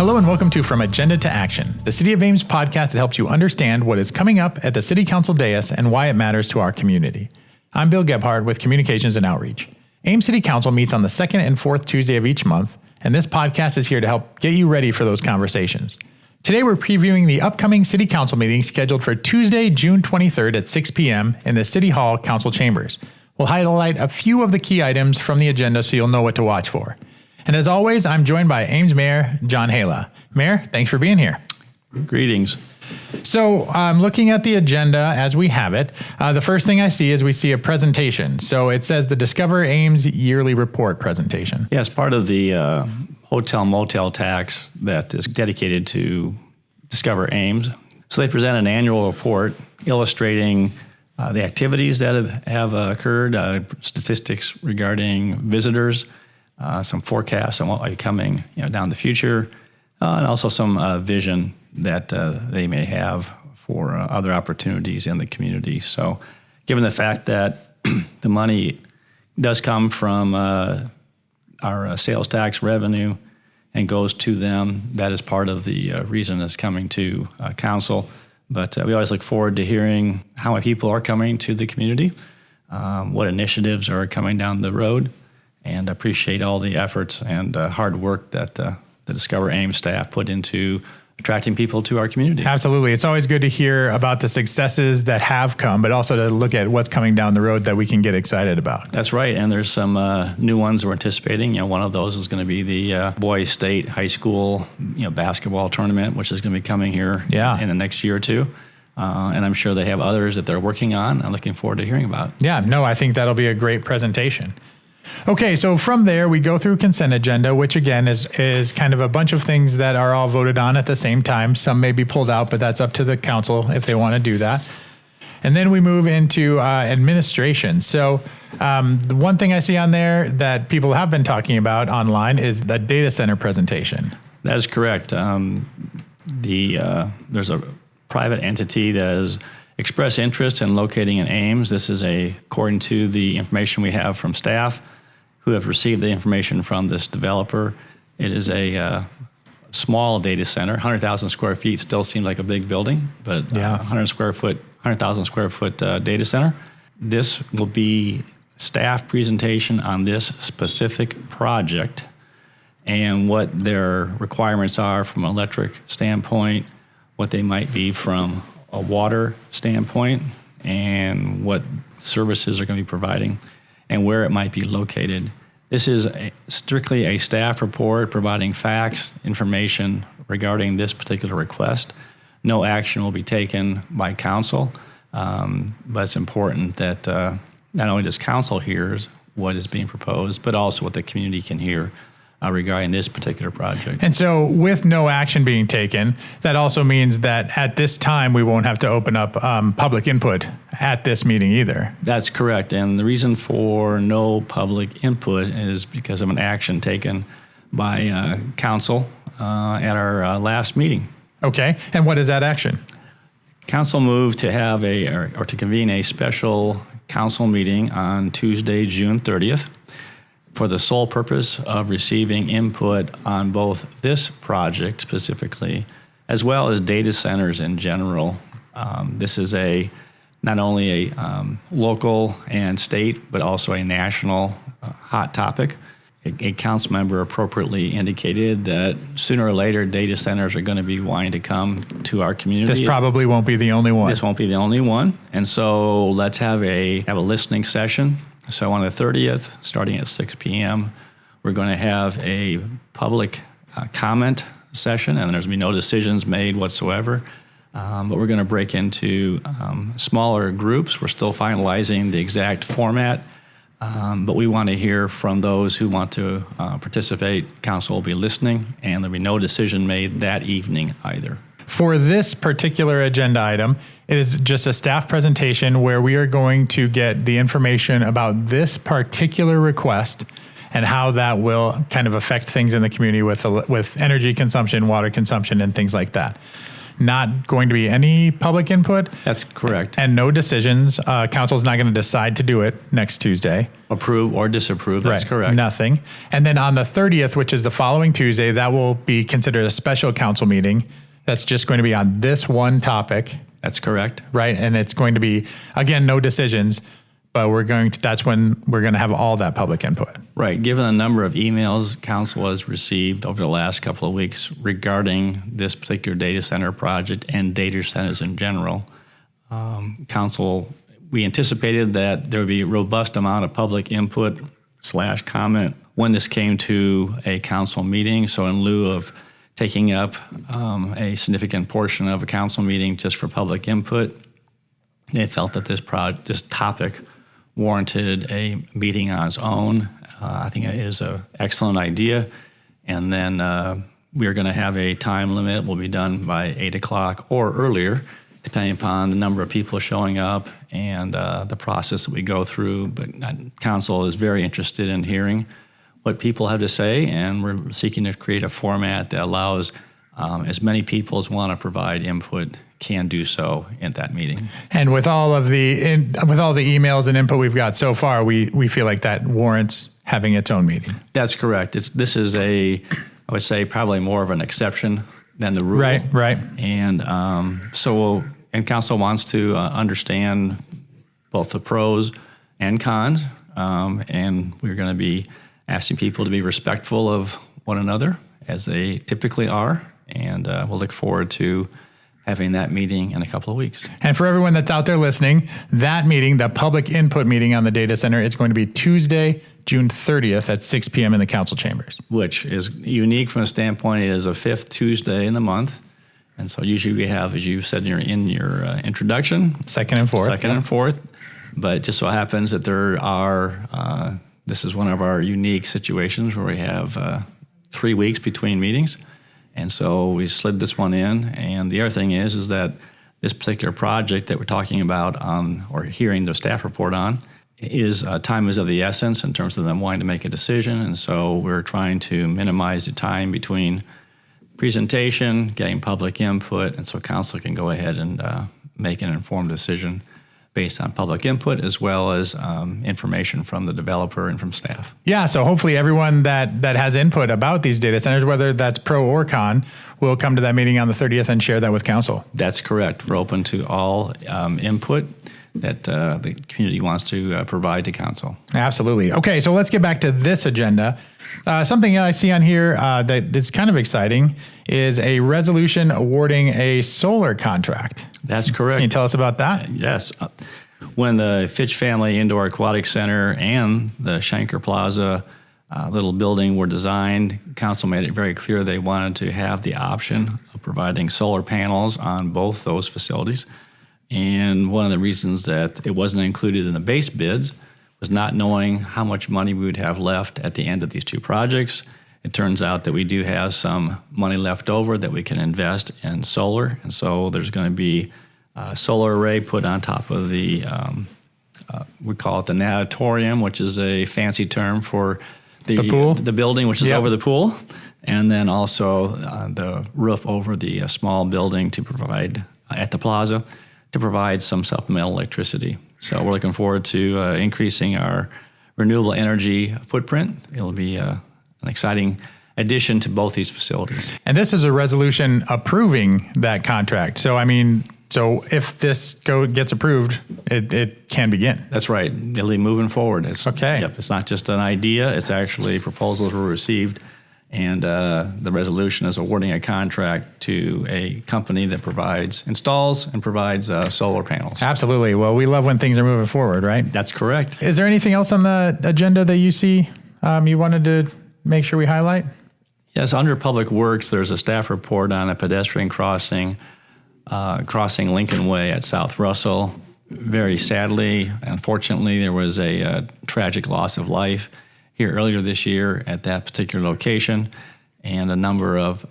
Hello and welcome to From Agenda to Action, the City of Ames podcast that helps you understand what is coming up at the City Council dais and why it matters to our community. I'm Bill Gebhart with Communications and Outreach. Ames City Council meets on the second and fourth Tuesday of each month, and this podcast is here to help get you ready for those conversations. Today we're previewing the upcoming City Council meeting scheduled for Tuesday, June 23rd at 6 p.m. in the City Hall Council Chambers. We'll highlight a few of the key items from the agenda so you'll know what to watch for. And as always, I'm joined by Ames Mayor John Haila. Mayor, thanks for being here. Greetings. So I'm looking at the agenda as we have it. The first thing I see is we see a presentation. So it says the Discover Ames Yearly Report presentation. Yeah, it's part of the hotel motel tax that is dedicated to Discover Ames. So they present an annual report illustrating the activities that have occurred, statistics regarding visitors, some forecasts on what might be coming down the future, and also some vision that they may have for other opportunities in the community. So given the fact that the money does come from our sales tax revenue and goes to them, that is part of the reason it's coming to council. But we always look forward to hearing how many people are coming to the community, what initiatives are coming down the road, and appreciate all the efforts and hard work that the Discover Ames staff put into attracting people to our community. Absolutely. It's always good to hear about the successes that have come, but also to look at what's coming down the road that we can get excited about. That's right. And there's some new ones we're anticipating. One of those is going to be the boys state high school basketball tournament, which is going to be coming here in the next year or two. And I'm sure they have others that they're working on. I'm looking forward to hearing about. Yeah, no, I think that'll be a great presentation. Okay, so from there, we go through consent agenda, which again is kind of a bunch of things that are all voted on at the same time. Some may be pulled out, but that's up to the council if they want to do that. And then we move into administration. So the one thing I see on there that people have been talking about online is the data center presentation. That is correct. There's a private entity that has expressed interest in locating in Ames. This is according to the information we have from staff who have received the information from this developer. It is a small data center. 100,000 square feet still seems like a big building, but 100,000 square foot data center. This will be staff presentation on this specific project and what their requirements are from an electric standpoint, what they might be from a water standpoint, and what services are going to be providing and where it might be located. This is strictly a staff report providing facts, information regarding this particular request. No action will be taken by council, but it's important that not only does council hear what is being proposed, but also what the community can hear regarding this particular project. And so with no action being taken, that also means that at this time, we won't have to open up public input at this meeting either. That's correct. And the reason for no public input is because of an action taken by council at our last meeting. Okay. And what is that action? Council moved to have or to convene a special council meeting on Tuesday, June 30th. For the sole purpose of receiving input on both this project specifically, as well as data centers in general. This is not only a local and state, but also a national hot topic. A council member appropriately indicated that sooner or later data centers are going to be wanting to come to our community. This probably won't be the only one. This won't be the only one. And so let's have a listening session. So on the 30th, starting at 6 p.m., we're going to have a public comment session, and there's going to be no decisions made whatsoever. But we're going to break into smaller groups. We're still finalizing the exact format, but we want to hear from those who want to participate. Council will be listening, and there'll be no decision made that evening either. For this particular agenda item, it is just a staff presentation where we are going to get the information about this particular request and how that will kind of affect things in the community with energy consumption, water consumption, and things like that. not going to be any public input. That's correct. And no decisions. Council's not going to decide to do it next Tuesday. Approve or disapprove. That's correct. Nothing. And then on the 30th, which is the following Tuesday, that will be considered a special council meeting. That's just going to be on this one topic. That's correct. Right. And it's going to be, again, no decisions, but that's when we're going to have all that public input. Right. Given the number of emails council has received over the last couple of weeks regarding this particular data center project and data centers in general, council, we anticipated that there would be a robust amount of public input / comment when this came to a council meeting. So in lieu of taking up a significant portion of a council meeting just for public input, they felt that this topic warranted a meeting on its own. I think it is an excellent idea. And then we're going to have a time limit. It will be done by 8 o'clock or earlier, depending upon the number of people showing up and the process that we go through. But council is very interested in hearing what people have to say, and we're seeking to create a format that allows as many people as want to provide input can do so in that meeting. And with all the emails and input we've got so far, we feel like that warrants having its own meeting. That's correct. This is I would say probably more of an exception than the rule. Right. And and council wants to understand both the pros and cons, and we're going to be asking people to be respectful of one another as they typically are, and we'll look forward to having that meeting in a couple of weeks. And for everyone that's out there listening, that meeting, the public input meeting on the data center, is going to be Tuesday, June 30th at 6 p.m. in the council chambers. Which is unique from the standpoint it is a fifth Tuesday in the month. And so usually we have, as you said in your introduction, second and fourth. But it just so happens that there are, this is one of our unique situations where we have 3 weeks between meetings. And so we slid this one in. And the other thing is that this particular project that we're talking about or hearing the staff report on is time is of the essence in terms of them wanting to make a decision. And so we're trying to minimize the time between presentation, getting public input, and so council can go ahead and make an informed decision based on public input as well as information from the developer and from staff. Yeah, so hopefully everyone that has input about these data centers, whether that's pro or con, will come to that meeting on the 30th and share that with council. That's correct. We're open to all input that the community wants to provide to council. Absolutely. Okay, so let's get back to this agenda. Something I see on here that is kind of exciting is a resolution awarding a solar contract. That's correct. Can you tell us about that? Yes. When the Fitch Family Indoor Aquatic Center and the Schenker Plaza little building were designed, council made it very clear they wanted to have the option of providing solar panels on both those facilities. And one of the reasons that it wasn't included in the base bids was not knowing how much money we would have left at the end of these two projects. It turns out that we do have some money left over that we can invest in solar. And so there's going to be a solar array put on top of the, we call it the natatorium, which is a fancy term for the pool? The building, which is over the pool. And then also the roof over the small building to provide, at the plaza, to provide some supplemental electricity. So we're looking forward to increasing our renewable energy footprint. It'll be an exciting addition to both these facilities. And this is a resolution approving that contract. So, so if this gets approved, it can begin. That's right. It'll be moving forward. Okay. Yep. It's not just an idea. It's actually proposals were received. And the resolution is awarding a contract to a company that installs and provides solar panels. Absolutely. Well, we love when things are moving forward, right? That's correct. Is there anything else on the agenda that you see you wanted to make sure we highlight? Yes, under Public Works, there's a staff report on a pedestrian crossing Lincoln Way at South Russell. Very sadly, unfortunately, there was a tragic loss of life here earlier this year at that particular location, and a number of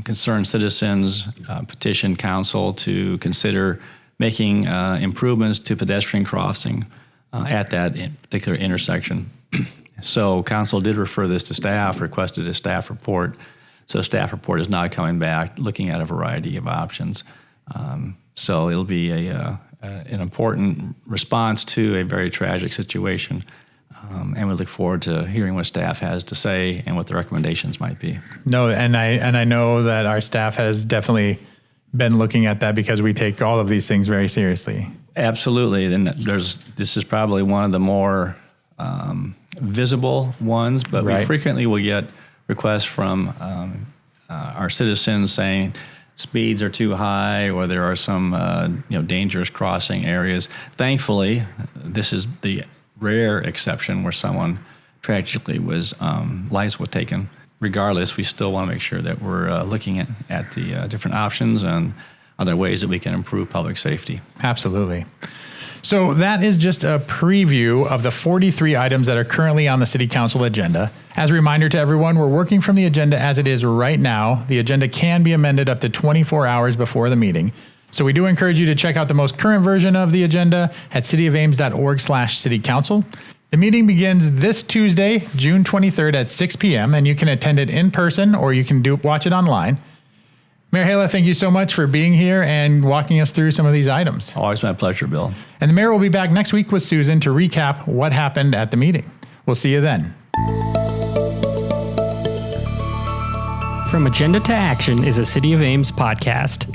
concerned citizens petitioned council to consider making improvements to pedestrian crossing at that particular intersection. So council did refer this to staff, requested a staff report. So staff report is now coming back, looking at a variety of options. So it'll be an important response to a very tragic situation. And we look forward to hearing what staff has to say and what the recommendations might be. No, and I know that our staff has definitely been looking at that because we take all of these things very seriously. Absolutely. And this is probably one of the more visible ones, but we frequently will get requests from our citizens saying speeds are too high, or there are some dangerous crossing areas. Thankfully, this is the rare exception where someone tragically lives were taken. Regardless, we still want to make sure that we're looking at the different options and other ways that we can improve public safety. Absolutely. So that is just a preview of the 43 items that are currently on the City Council agenda. As a reminder to everyone, we're working from the agenda as it is right now. The agenda can be amended up to 24 hours before the meeting. So we do encourage you to check out the most current version of the agenda at cityofames.org/citycouncil. The meeting begins this Tuesday, June 23rd at 6 p.m., and you can attend it in person or you can watch it online. Mayor Haila, thank you so much for being here and walking us through some of these items. Always my pleasure, Bill. And the mayor will be back next week with Susan to recap what happened at the meeting. We'll see you then. From Agenda to Action is a City of Ames podcast.